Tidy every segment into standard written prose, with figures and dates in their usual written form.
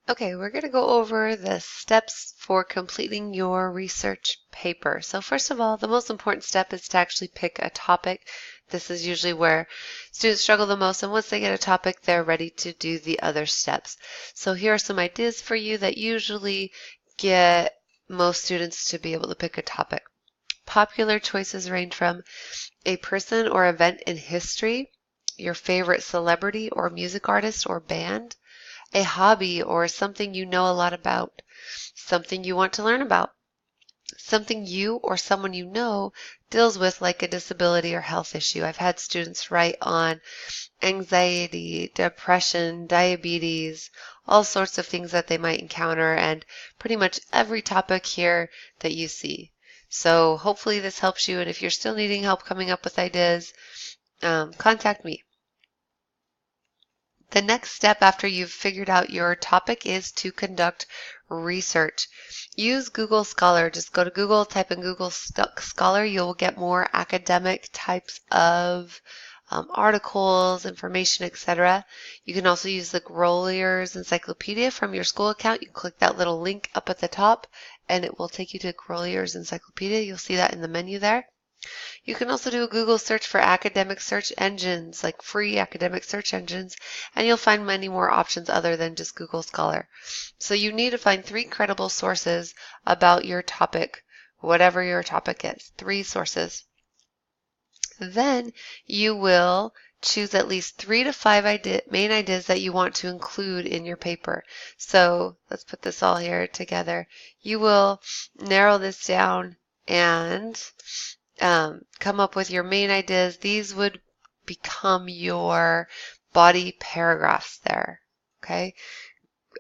Okay, we're going to go over the steps for completing your research paper. So first of all, the most important step is to actually pick a topic. This is usually where students struggle the most, and once they get a topic, they're ready to do the other steps. So here are some ideas for you that usually get most students to be able to pick a topic. Popular choices range from a person or event in history, your favorite celebrity or music artist or band, a hobby or something you know a lot about, something you want to learn about, something you or someone you know deals with, like a disability or health issue. I've had students write on anxiety, depression, diabetes, all sorts of things that they might encounter, and pretty much every topic here that you see. So hopefully this helps you, and if you're still needing help coming up with ideas, contact me. The next step after you've figured out your topic is to conduct research. Use Google Scholar. Just go to Google, type in Google Scholar. You'll get more academic types of articles, information, etc. You can also use the Grolier's Encyclopedia from your school account. You can click that little link up at the top and it will take you to Grolier's Encyclopedia. You'll see that in the menu there. You can also do a Google search for academic search engines, like free academic search engines, and you'll find many more options other than just Google Scholar. So you need to find 3 credible sources about your topic, whatever your topic is. 3 sources. Then you will choose at least 3 to 5 main ideas that you want to include in your paper. So let's put this all here together. You will narrow this down and come up with your main ideas. These would become your body paragraphs there. Okay.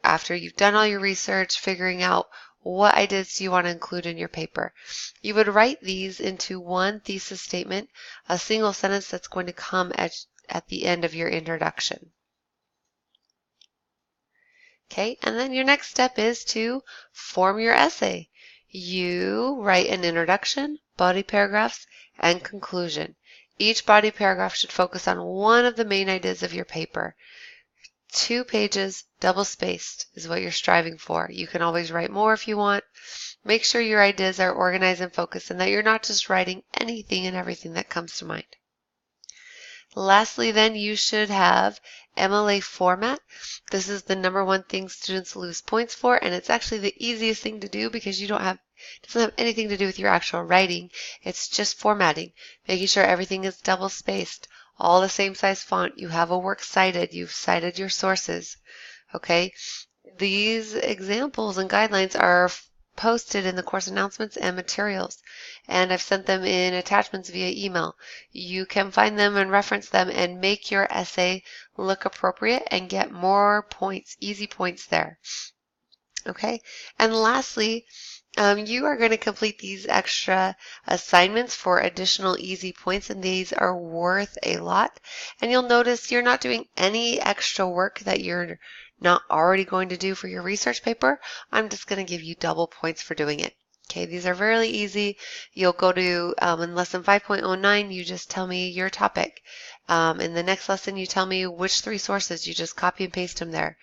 After you've done all your research, figuring out what ideas do you want to include in your paper, you would write these into one thesis statement, a single sentence that's going to come at the end of your introduction. Okay, and then your next step is to form your essay. You write an introduction, body paragraphs, and conclusion. Each body paragraph should focus on one of the main ideas of your paper. 2 pages, double-spaced, is what you're striving for. You can always write more if you want. Make sure your ideas are organized and focused and that you're not just writing anything and everything that comes to mind. Lastly, then, you should have MLA format. This is the #1 thing students lose points for, and it's actually the easiest thing to do because it doesn't have anything to do with your actual writing. It's just formatting, making sure everything is double spaced, all the same size font. You have a works cited. You've cited your sources. Okay, these examples and guidelines are posted in the course announcements and materials, and I've sent them in attachments via email. You can find them and reference them and make your essay look appropriate and get more points, easy points there. Okay, and lastly, you are going to complete these extra assignments for additional easy points, and these are worth a lot. And you'll notice you're not doing any extra work that you're not already going to do for your research paper. I'm just going to give you double points for doing it. Okay, these are very easy. You'll go to, in lesson 5.09, you just tell me your topic. In the next lesson, you tell me which 3 sources. You just copy and paste them there.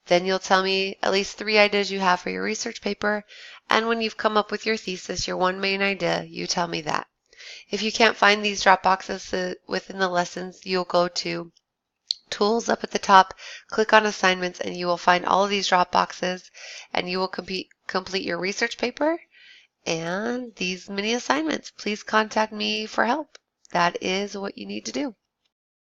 Then you'll tell me at least 3 ideas you have for your research paper. And when you've come up with your thesis, your one main idea, you tell me that. If you can't find these drop boxes within the lessons, you'll go to Tools up at the top, click on Assignments, and you will find all of these drop boxes, and you will complete your research paper and these mini assignments. Please contact me for help. That is what you need to do.